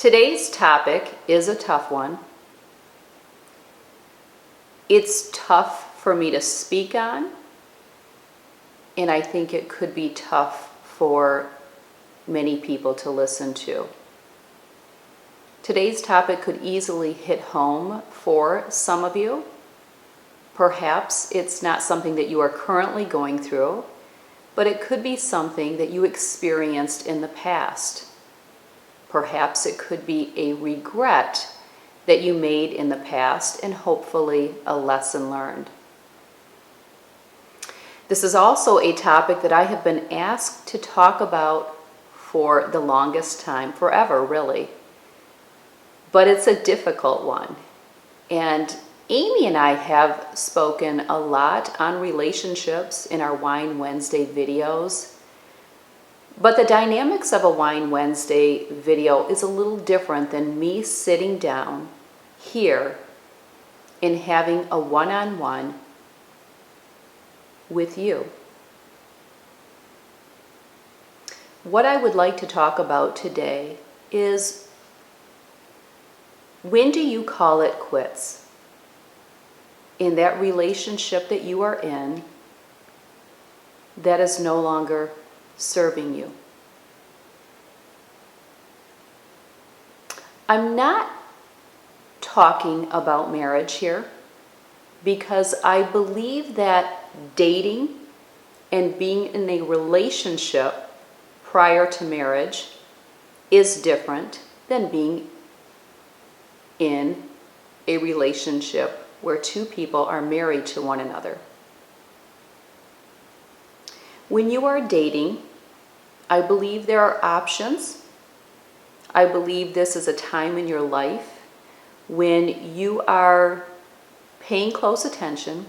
Today's topic is a tough one. It's tough for me to speak on, and I think it could be tough for many people to listen to. Today's topic could easily hit home for some of you. Perhaps it's not something that you are currently going through, but it could be something that you experienced in the past. Perhaps it could be a regret that you made in the past and hopefully a lesson learned. This is also a topic that I have been asked to talk about for the longest time, forever really. But it's a difficult one. And Amy and I have spoken a lot on relationships in our Wine Wednesday videos. But the dynamics of a Wine Wednesday video is a little different than me sitting down here and having a one-on-one with you. What I would like to talk about today is, when do you call it quits in that relationship that you are in that is no longer serving you? I'm not talking about marriage here because I believe that dating and being in a relationship prior to marriage is different than being in a relationship where two people are married to one another. When you are dating, I believe there are options. I believe this is a time in your life when you are paying close attention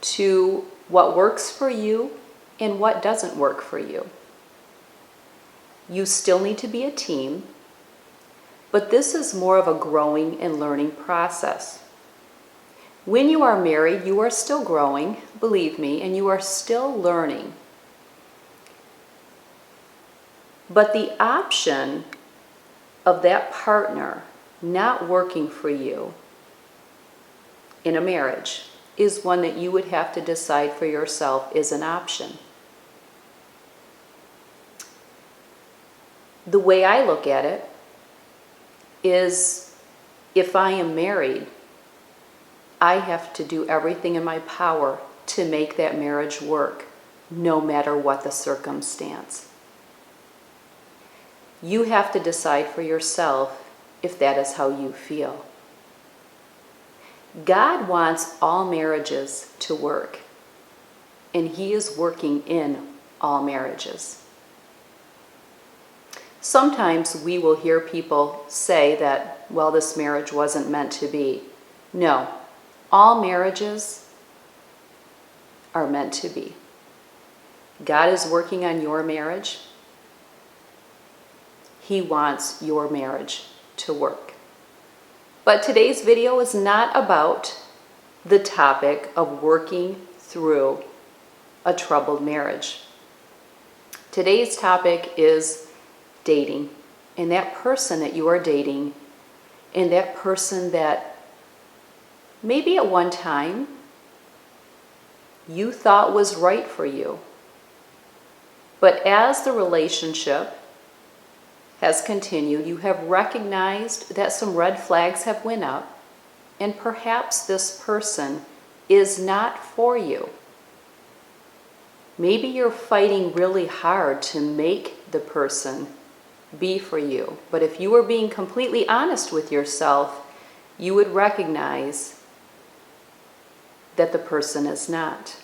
to what works for you and what doesn't work for you. You still need to be a team, but this is more of a growing and learning process. When you are married, you are still growing, believe me, and you are still learning. But the option of that partner not working for you in a marriage is one that you would have to decide for yourself is an option. The way I look at it is, if I am married, I have to do everything in my power to make that marriage work, no matter what the circumstance. You have to decide for yourself if that is how you feel. God wants all marriages to work, and He is working in all marriages. Sometimes we will hear people say that, well, this marriage wasn't meant to be. No, all marriages are meant to be. God is working on your marriage. He wants your marriage to work. But today's video is not about the topic of working through a troubled marriage. Today's topic is dating, and that person that you are dating, and that person that maybe at one time you thought was right for you. But as the relationship has continued, you have recognized that some red flags have went up, and perhaps this person is not for you. Maybe you're fighting really hard to make the person be for you, but if you were being completely honest with yourself, you would recognize that the person is not.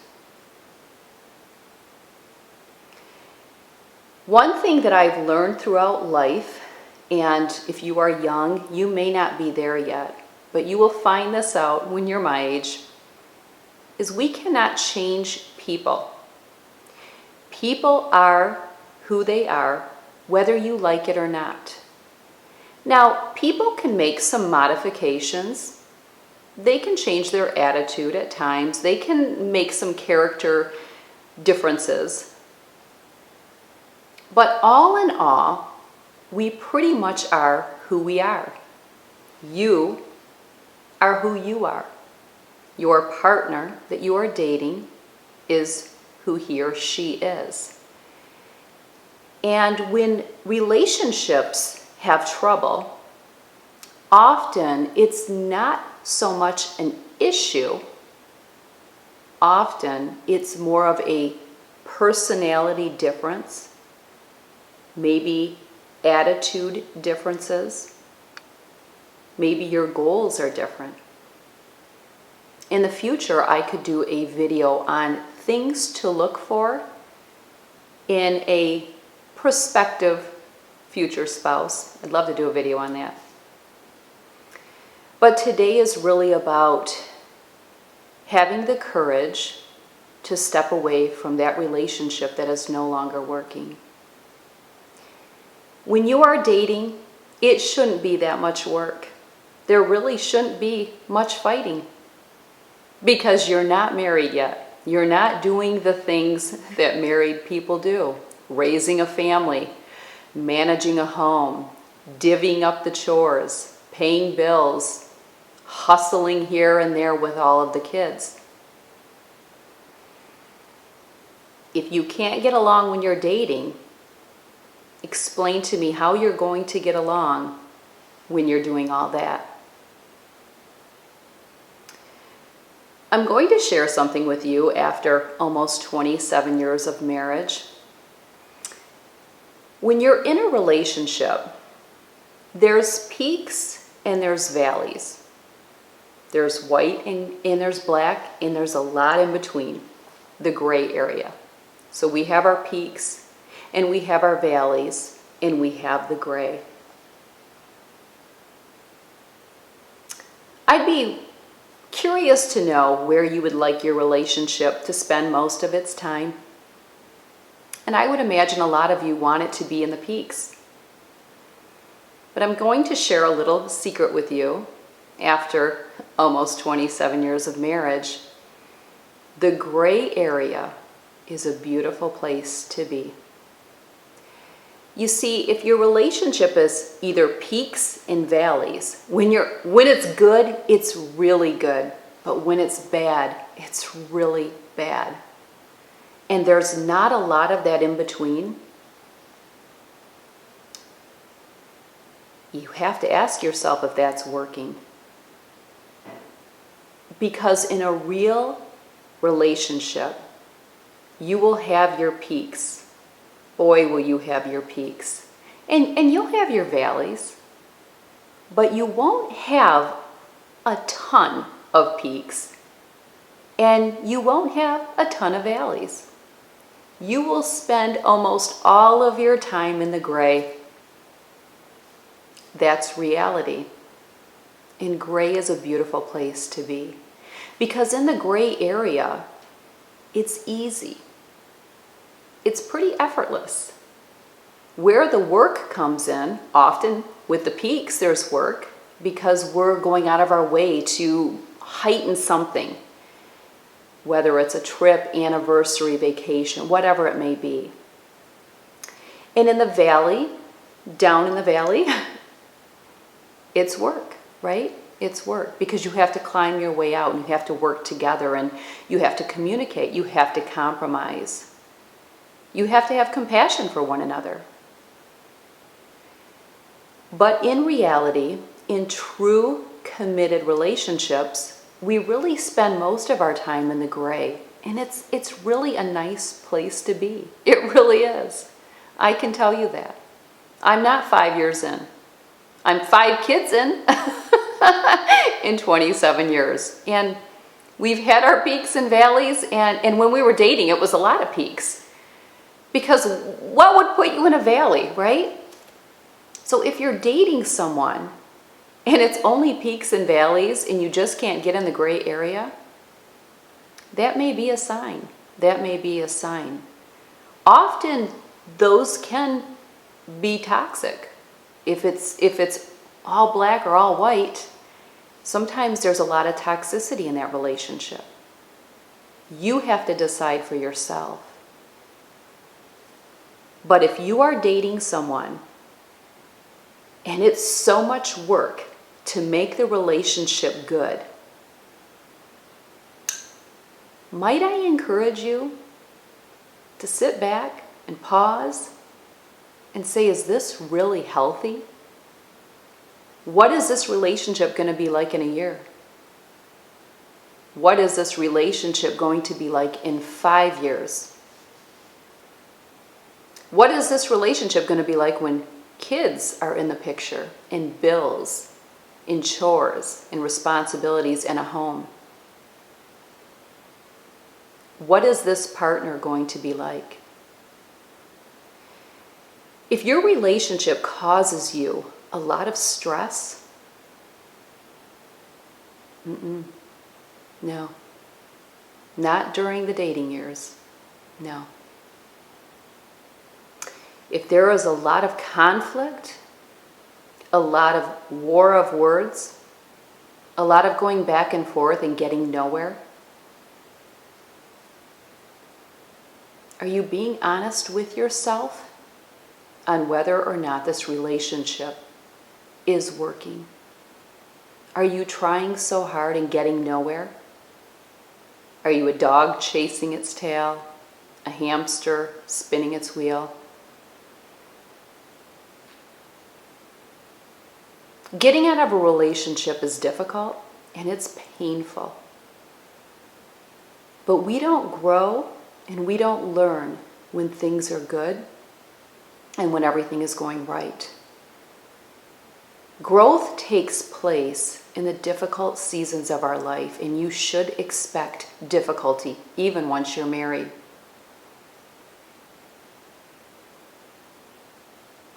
One thing that I've learned throughout life, and if you are young, you may not be there yet, but you will find this out when you're my age, is we cannot change people. People are who they are, whether you like it or not. Now, people can make some modifications. They can change their attitude at times. They can make some character differences. But all in all, we pretty much are who we are. You are who you are. Your partner that you are dating is who he or she is. And when relationships have trouble, often it's not so much an issue. Often it's more of a personality difference, maybe attitude differences, maybe your goals are different. In the future, I could do a video on things to look for in a prospective future spouse. I'd love to do a video on that. But today is really about having the courage to step away from that relationship that is no longer working. When you are dating, it shouldn't be that much work. There really shouldn't be much fighting because you're not married yet. You're not doing the things that married people do. Raising a family, managing a home, divvying up the chores, paying bills, hustling here and there with all of the kids. If you can't get along when you're dating, explain to me how you're going to get along when you're doing all that. I'm going to share something with you after almost 27 years of marriage. When you're in a relationship, there's peaks and there's valleys. There's white and there's black, and there's a lot in between, the gray area. So we have our peaks and we have our valleys and we have the gray. I'd be curious to know where you would like your relationship to spend most of its time. And I would imagine a lot of you want it to be in the peaks. But I'm going to share a little secret with you after almost 27 years of marriage. The gray area is a beautiful place to be. You see, if your relationship is either peaks and valleys, when it's good, it's really good. But when it's bad, it's really bad. And there's not a lot of that in between. You have to ask yourself if that's working. Because in a real relationship, you will have your peaks. Boy, will you have your peaks. And you'll have your valleys. But you won't have a ton of peaks. And you won't have a ton of valleys. You will spend almost all of your time in the gray. That's reality. And gray is a beautiful place to be. Because in the gray area, it's easy. It's pretty effortless. Where the work comes in, often with the peaks there's work, because we're going out of our way to heighten something, whether it's a trip, anniversary, vacation, whatever it may be. And in the valley, down in the valley, it's work, right? It's work because you have to climb your way out and you have to work together and you have to communicate, you have to compromise. You have to have compassion for one another. But in reality, in true committed relationships, we really spend most of our time in the gray. And it's really a nice place to be. It really is. I can tell you that. I'm not 5 years in. I'm 5 kids in 27 years. And we've had our peaks and valleys. And when we were dating, it was a lot of peaks. Because what would put you in a valley, right? So if you're dating someone and it's only peaks and valleys and you just can't get in the gray area, that may be a sign. That may be a sign. Often those can be toxic. If it's all black or all white, sometimes there's a lot of toxicity in that relationship. You have to decide for yourself. But if you are dating someone And it's so much work to make the relationship good. Might I encourage you to sit back and pause and say, is this really healthy? What is this relationship going to be like in a year? What is this relationship going to be like in 5 years? What is this relationship going to be like when kids are in the picture, in bills, in chores, in responsibilities, in a home? What is this partner going to be like? If your relationship causes you a lot of stress, no. Not during the dating years. No. If there is a lot of conflict, a lot of war of words, a lot of going back and forth and getting nowhere, are you being honest with yourself on whether or not this relationship is working? Are you trying so hard and getting nowhere? Are you a dog chasing its tail, a hamster spinning its wheel? Getting out of a relationship is difficult and it's painful. But we don't grow and we don't learn when things are good and when everything is going right. Growth takes place in the difficult seasons of our life, and you should expect difficulty even once you're married.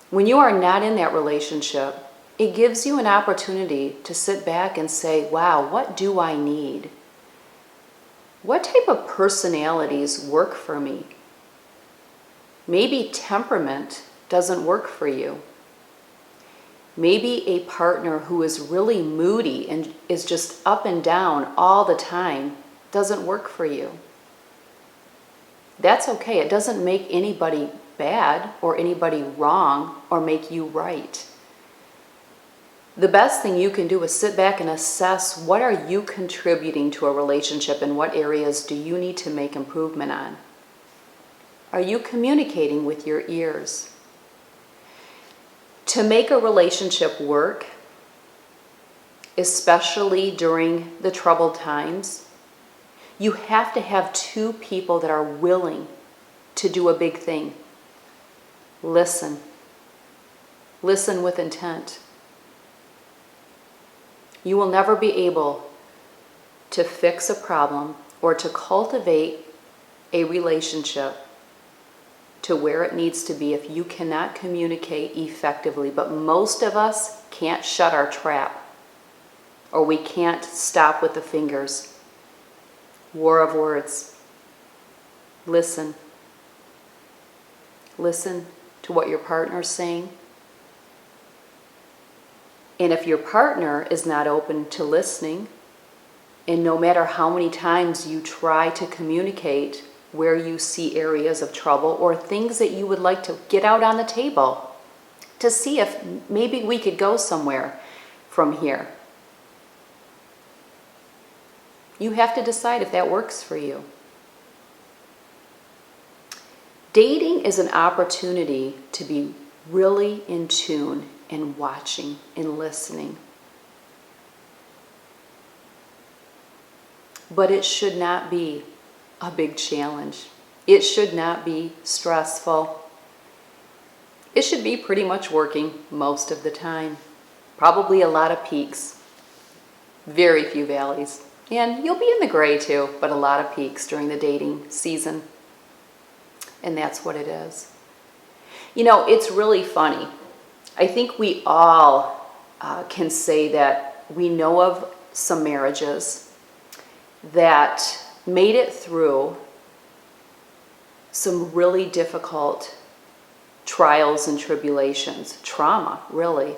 When you are not in that relationship, it gives you an opportunity to sit back and say, wow, what do I need? What type of personalities work for me? Maybe temperament doesn't work for you. Maybe a partner who is really moody and is just up and down all the time doesn't work for you. That's okay. It doesn't make anybody bad or anybody wrong or make you right. The best thing you can do is sit back and assess, what are you contributing to a relationship and what areas do you need to make improvement on? Are you communicating with your ears? To make a relationship work, especially during the troubled times, you have to have two people that are willing to do a big thing. Listen. Listen with intent. You will never be able to fix a problem or to cultivate a relationship to where it needs to be if you cannot communicate effectively. But most of us can't shut our trap, or we can't stop with the fingers. War of words. Listen. Listen to what your partner's saying. And if your partner is not open to listening, and no matter how many times you try to communicate where you see areas of trouble or things that you would like to get out on the table to see if maybe we could go somewhere from here, you have to decide if that works for you. Dating is an opportunity to be really in tune and watching and listening. But it should not be a big challenge. It should not be stressful. It should be pretty much working most of the time. Probably a lot of peaks, very few valleys. And you'll be in the gray too, but a lot of peaks during the dating season. And that's what it is. You know, it's really funny. I think we all can say that we know of some marriages that made it through some really difficult trials and tribulations, trauma, really.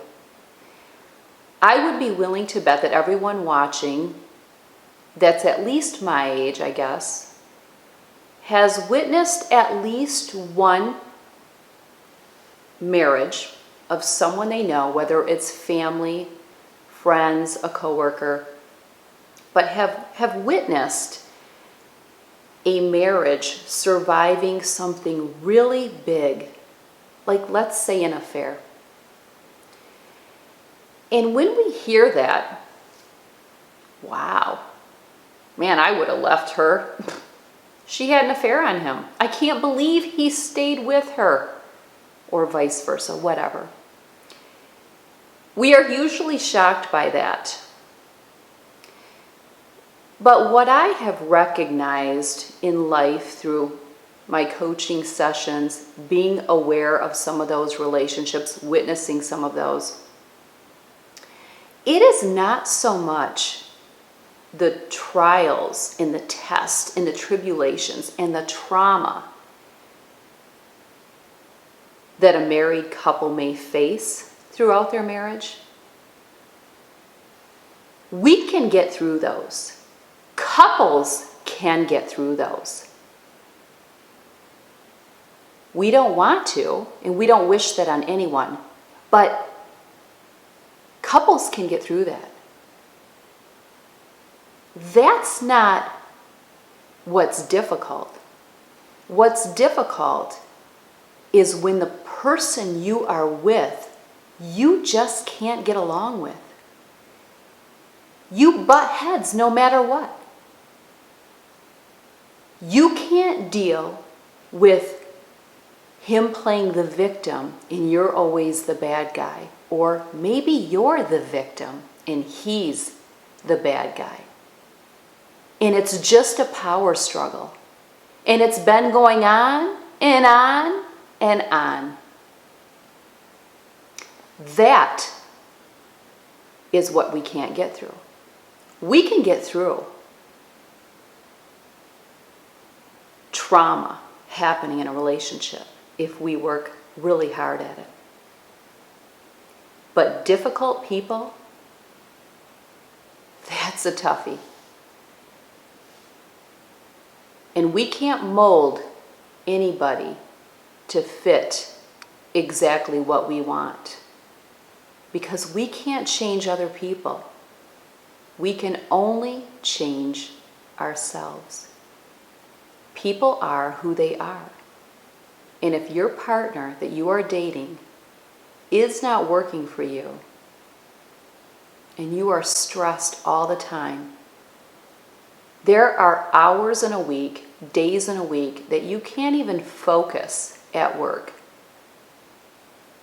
I would be willing to bet that everyone watching that's at least my age, I guess, has witnessed at least one marriage, of someone they know, whether it's family, friends, a coworker, but have witnessed a marriage surviving something really big, like let's say an affair. And when we hear that, wow, man, I would have left her. She had an affair on him. I can't believe he stayed with her, or vice versa, whatever. We are usually shocked by that. But what I have recognized in life through my coaching sessions, being aware of some of those relationships, witnessing some of those, it is not so much the trials and the tests and the tribulations and the trauma that a married couple may face throughout their marriage. We can get through those. Couples can get through those. We don't want to, and we don't wish that on anyone, but couples can get through that. That's not what's difficult. What's difficult is when the person you are with, you just can't get along with. You butt heads no matter what. You can't deal with him playing the victim and you're always the bad guy. Or maybe you're the victim and he's the bad guy. And it's just a power struggle. And it's been going on and on and on. That is what we can't get through. We can get through trauma happening in a relationship if we work really hard at it. But difficult people, that's a toughie. And we can't mold anybody to fit exactly what we want, because we can't change other people. We can only change ourselves. People are who they are. And if your partner that you are dating is not working for you, and you are stressed all the time, there are hours in a week, days in a week, that you can't even focus at work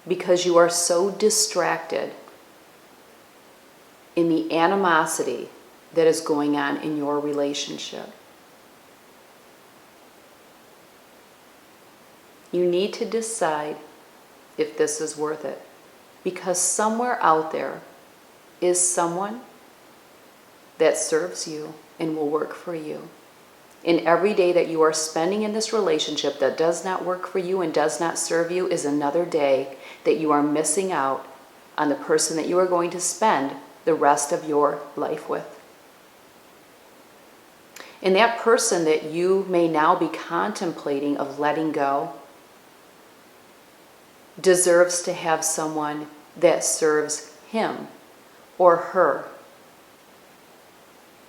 because you are so distracted in the animosity that is going on in your relationship. You need to decide if this is worth it, because somewhere out there is someone that serves you and will work for you. And every day that you are spending in this relationship that does not work for you and does not serve you is another day that you are missing out on the person that you are going to spend the rest of your life with. And that person that you may now be contemplating of letting go deserves to have someone that serves him or her,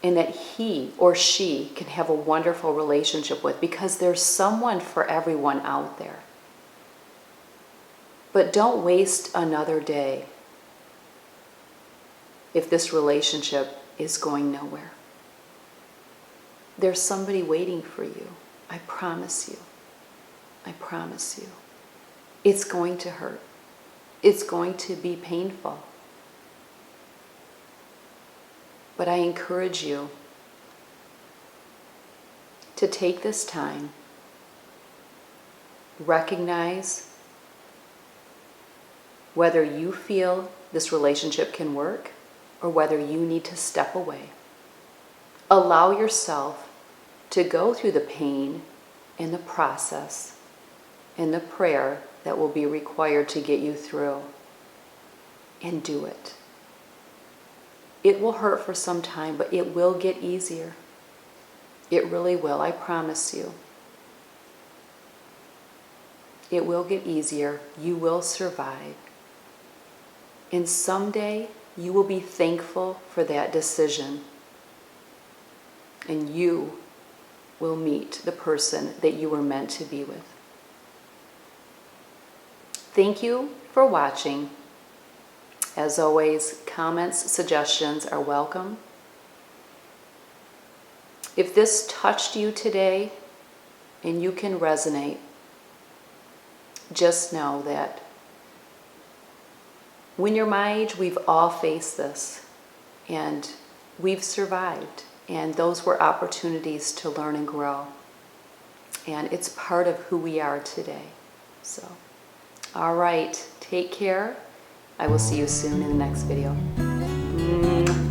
and that he or she can have a wonderful relationship with, because there's someone for everyone out there. But don't waste another day if this relationship is going nowhere. There's somebody waiting for you. I promise you. I promise you. It's going to hurt. It's going to be painful. But I encourage you to take this time, recognize whether you feel this relationship can work or whether you need to step away. Allow yourself to go through the pain and the process and the prayer that will be required to get you through, and do it. It will hurt for some time, but it will get easier. It really will, I promise you. It will get easier. You will survive. And someday you will be thankful for that decision. And you will meet the person that you were meant to be with. Thank you for watching. As always, comments, suggestions are welcome. If this touched you today and you can resonate, just know that when you're my age, we've all faced this and we've survived. And those were opportunities to learn and grow. And it's part of who we are today. So, all right, take care. I will see you soon in the next video.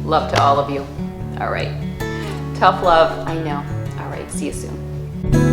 Love to all of you. All right. Tough love, I know. All right, see you soon.